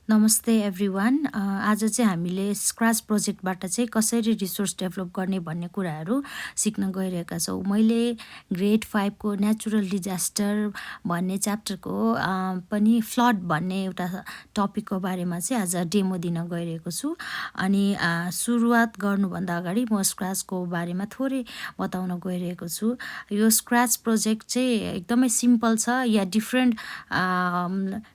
नमस्ते एभ्रिवान। आज चाहिँ हामीले स्क्रच प्रोजेक्टबाट चाहिँ कसरी रिसोर्स डेभलप गर्ने भन्ने कुराहरू सिक्न गइरहेका छौँ। मैले ग्रेड 5 को नेचुरल डिजास्टर भन्ने च्याप्टरको पनि फ्लड भन्ने एउटा टपिकको बारेमा चाहिँ आज डेमो दिन गइरहेको छु। अनि सुरुवात गर्नुभन्दा अगाडि म स्क्रचको बारेमा थोरै बताउन गइरहेको छु। यो स्क्रच प्रोजेक्ट चाहिँ एकदमै सिम्पल छ, या डिफ्रेन्ट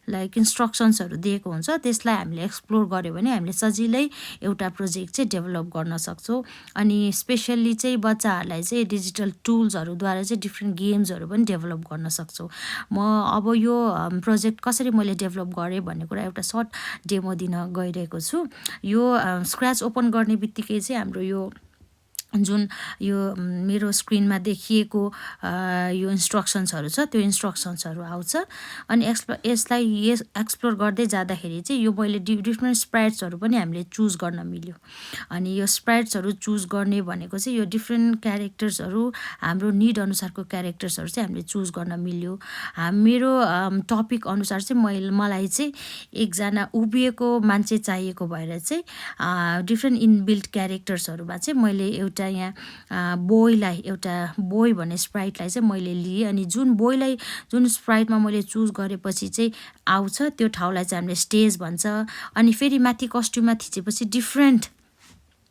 लाइक इन्स्ट्रक्सन्सहरू दिएको हुन्छ, त्यसलाई हामीले एक्सप्लोर गर्यो भने हामीले सजिलै एउटा प्रोजेक्ट चाहिँ डेभलप गर्न सक्छौँ। अनि स्पेसल्ली चाहिँ बच्चाहरूलाई चाहिँ डिजिटल टुल्सहरूद्वारा चाहिँ डिफ्रेन्ट गेम्सहरू पनि डेभलप गर्न सक्छौँ। म अब यो प्रोजेक्ट कसरी मैले डेभलप गरेँ भन्ने कुरा एउटा सर्ट डेमो दिन गइरहेको छु। यो स्क्रच ओपन गर्ने बित्तिकै चाहिँ हाम्रो यो जुन यो मेरो स्क्रिनमा देखिएको यो इन्स्ट्रक्सन्सहरू छ, त्यो इन्स्ट्रक्सन्सहरू आउँछ। अनि यसलाई एक्सप्लोर गर्दै जाँदाखेरि चाहिँ यो मैले डिफ्रेन्ट स्प्राइट्सहरू पनि हामीले चुज गर्न मिल्यो। अनि यो स्प्राइट्सहरू चुज गर्ने भनेको चाहिँ यो डिफ्रेन्ट क्यारेक्टर्सहरू, हाम्रो निड अनुसारको क्यारेक्टर्सहरू चाहिँ हामीले चुज गर्न मिल्यो। मेरो टपिक अनुसार चाहिँ मलाई चाहिँ एकजना उभिएको मान्छे चाहिएको भएर चाहिँ डिफ्रेन्ट इनबिल्ट क्यारेक्टर्सहरूमा चाहिँ मैले एउटा यहाँ एउटा बोय भन्ने स्प्राइटलाई चाहिँ मैले लिएँ। अनि जुन स्प्राइटमा मैले चुज गरेपछि चाहिँ आउँछ त्यो ठाउँलाई चाहिँ हामीले स्टेज भन्छ। अनि फेरि माथि कस्ट्युममा थिचेपछि डिफ्रेन्ट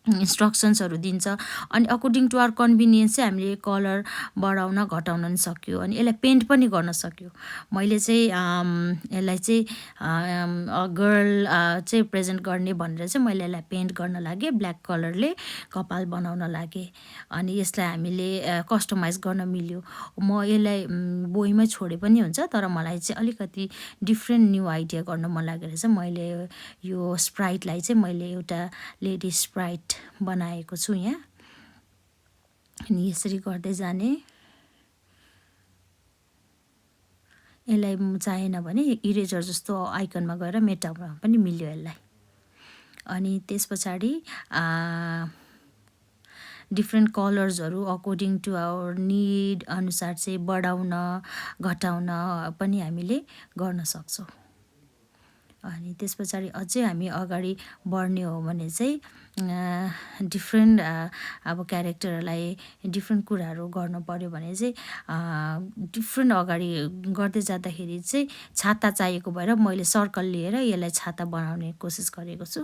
इन्स्ट्रक्सन्सहरू दिन्छ। अनि अकर्डिङ टु आवर कन्भिनियन्स चाहिँ हामीले कलर बढाउन घटाउन पनि सक्यो। अनि यसलाई पेन्ट पनि गर्न सक्यो। मैले चाहिँ यसलाई चाहिँ गर्ल चाहिँ प्रेजेन्ट गर्ने भनेर चाहिँ मैले यसलाई पेन्ट गर्न लागेँ, ब्ल्याक कलरले कपाल बनाउन लागेँ। अनि यसलाई हामीले कस्टमाइज गर्न मिल्यो। म यसलाई बोइमै छोडे पनि हुन्छ, तर मलाई चाहिँ अलिकति डिफ्रेन्ट न्यू आइडिया गर्न मन लागेर चाहिँ मैले यो स्प्राइटलाई चाहिँ मैले एउटा लेडी स्प्राइट बनाएको छु यहाँ। अनि यसरी गर्दै जाने। यसलाई चाहेन भने इरेजर जस्तो आइकनमा गएर मेटाउन पनि मिल्यो यसलाई। अनि त्यस पछाडि डिफ्रेन्ट कलर्सहरू अकर्डिङ टु आवर निड अनुसार चाहिँ बढाउन घटाउन पनि हामीले गर्न सक्छौँ। अनि त्यस पछाडि अझै हामी अगाडि बढ्ने हो भने चाहिँ डिफ्रेन्ट अब क्यारेक्टरहरूलाई डिफ्रेन्ट कुराहरू गर्नु पर्यो भने चाहिँ डिफ्रेन्ट अगाडि गर्दै जाँदाखेरि चाहिँ छाता चाहिएको भएर मैले सर्कल लिएर यसलाई छाता बनाउने कोसिस गरेको छु।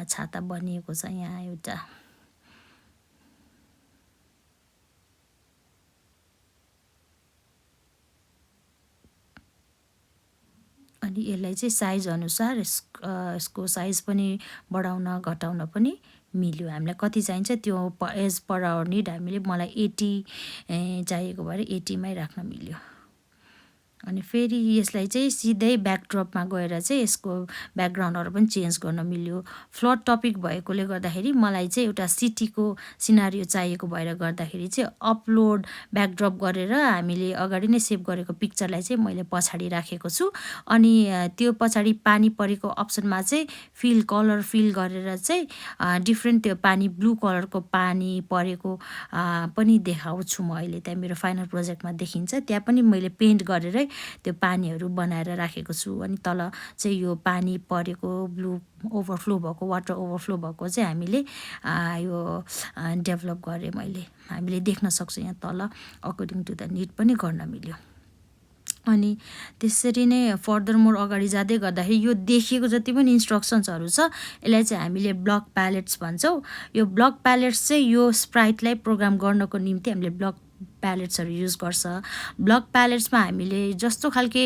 छाता बनिएको छ यहाँ एउटा। अनि यसलाई चाहिँ साइज अनुसार यसको साइज पनि बढाउन घटाउन पनि मिल्यो। हामीलाई कति चाहिन्छ त्यो एज पर आवर निड मलाई 80 चाहिएको भएर 80 मै राख्न मिल्यो। अनि फेरि यसलाई चाहिँ सिधै ब्याकड्रपमा गएर चाहिँ यसको ब्याकग्राउन्डहरू पनि चेन्ज गर्न मिल्यो। फ्लड टपिक भएकोले गर्दाखेरि मलाई चाहिँ एउटा सिटीको सिनारियो चाहिएको भएर गर्दाखेरि चाहिँ अपलोड ब्याकड्रप गरेर हामीले अगाडि नै सेभ गरेको पिक्चरलाई चाहिँ मैले पछाडि राखेको छु। अनि त्यो पछाडि पानी परेको अप्सनमा चाहिँ कलर फिल गरेर चाहिँ डिफ्रेन्ट त्यो पानी ब्लू कलरको पानी परेको पनि देखाउँछु म अहिले। त्यहाँ मेरो फाइनल प्रोजेक्टमा देखिन्छ, त्यहाँ पनि मैले पेन्ट गरेरै त्यो पानीहरू बनाएर राखेको छु। अनि तल चाहिँ यो पानी परेको ब्लू ओभरफ्लो भएको, वाटर ओभरफ्लो भएको चाहिँ हामीले यो डेभलप गरेँ मैले। हामीले देख्न सक्छौँ यहाँ तल अकर्डिङ टु द निड पनि गर्न मिल्यो। अनि त्यसरी नै फर्दर मोर अगाडि जाँदै गर्दाखेरि यो देखिएको जति पनि इन्स्ट्रक्सन्सहरू छ यसलाई चाहिँ हामीले ब्लक प्यालेट्स भन्छौँ। यो ब्लक प्यालेट्स चाहिँ यो स्प्राइटलाई प्रोग्राम गर्नको निम्ति हामीले ब्लक प्यालेट्सहरू युज गर्छ। ब्लक प्यालेट्समा हामीले जस्तो खालके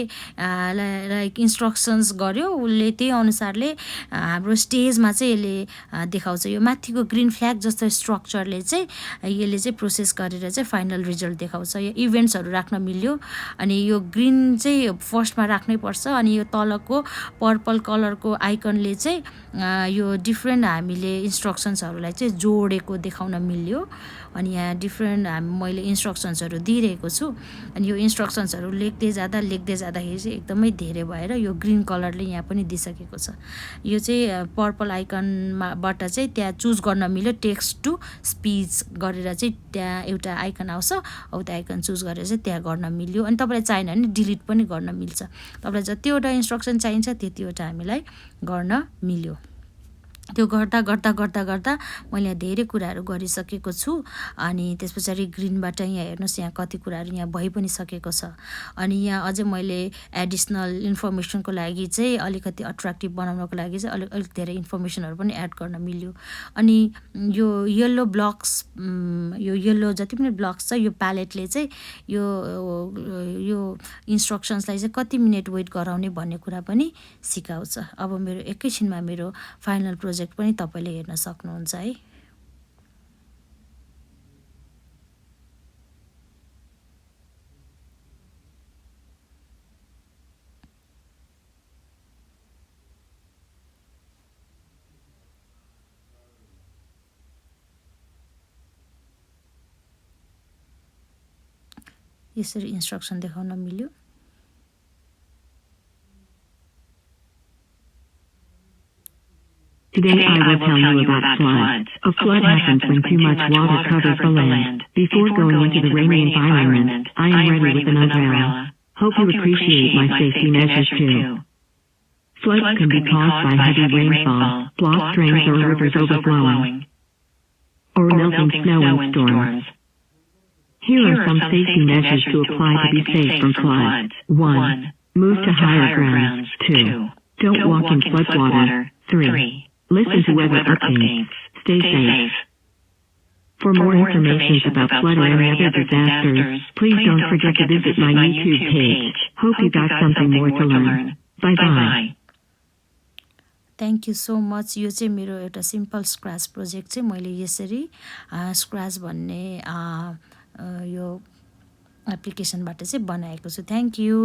लाइक इन्स्ट्रक्सन्स गर्यो उसले त्यही अनुसारले हाम्रो स्टेजमा चाहिँ यसले देखाउँछ। यो माथिको ग्रिन फ्ल्याग जस्तो स्ट्रक्चरले चाहिँ यसले चाहिँ प्रोसेस गरेर चाहिँ फाइनल रिजल्ट देखाउँछ। यो इभेन्ट्सहरू राख्न मिल्यो। अनि यो ग्रिन चाहिँ फर्स्टमा राख्नै पर्छ। अनि यो तलको पर्पल कलरको आइकनले चाहिँ यो डिफ्रेन्ट हामीले इन्स्ट्रक्सन्सहरूलाई चाहिँ जोडेको देखाउन मिल्यो। अनि यहाँ डिफ्रेन्ट मैले इन्स्ट्रक्सन इन्स्ट्रक्सन्सहरू दिइरहेको छु। अनि यो इन्स्ट्रक्सन्सहरू लेख्दै जाँदाखेरि चाहिँ एकदमै धेरै भएर यो ग्रिन कलरले यहाँ पनि दिइसकेको छ। यो चाहिँ पर्पल आइकनबाट चाहिँ त्यहाँ चुज गर्न मिल्यो, टेक्स्ट टु स्पिच गरेर चाहिँ त्यहाँ एउटा आइकन आउँछ, अब त्यो आइकन चुज गरेर चाहिँ त्यहाँ गर्न मिल्यो। अनि तपाईँलाई चाहिएन भने डिलिट पनि गर्न मिल्छ। तपाईँलाई जतिवटा इन्स्ट्रक्सन चाहिन्छ त्यतिवटा हामीलाई गर्न मिल्यो। त्यो गर्दा मैले यहाँ धेरै कुराहरू गरिसकेको छु। अनि त्यस पछाडि ग्रिनबाट यहाँ हेर्नुहोस्, यहाँ कति कुराहरू यहाँ भइ पनि सकेको छ। अनि यहाँ अझै मैले एडिसनल इन्फर्मेसनको लागि चाहिँ अलिकति अट्र्याक्टिभ बनाउनको लागि चाहिँ अलिक धेरै इन्फर्मेसनहरू पनि एड गर्न मिल्यो। अनि यो येल्लो ब्लक्स, यो येल्लो जति पनि ब्लक्स छ, यो प्यालेटले चाहिँ यो इन्स्ट्रक्सन्सलाई चाहिँ कति मिनट वेट गराउने भन्ने कुरा पनि सिकाउँछ। अब मेरो एकैछिनमा मेरो फाइनल प्रोजेक्ट पनि तपाईँले हेर्न सक्नुहुन्छ है। यसरी इन्स्ट्रक्सन देखाउन मिल्यो। Today I will tell you about floods. A flood happens when too much water covers the land. Before going into the rainy environment, I am ready with an umbrella. Hope you appreciate my safety measures too. Floods can be caused by heavy rainfall, blocked drains or rivers overflowing, or melting snow in storms. Here are some safety measures to apply to be safe from floods. 1. Move to higher grounds. 2. Don't walk in floodwater. 3. Listen to weather updates. Stay safe. For more information about flood or any other disasters, please don't forget to visit my YouTube page. Hope you got something more to learn. Bye-bye. Thank you so much. यो चाहिँ मेरो एउटा simple scratch project चाहिँ मैले यसरी scratch भन्ने यो एप्लिकेसनबाट चाहिँ बनाएको छु। Thank you.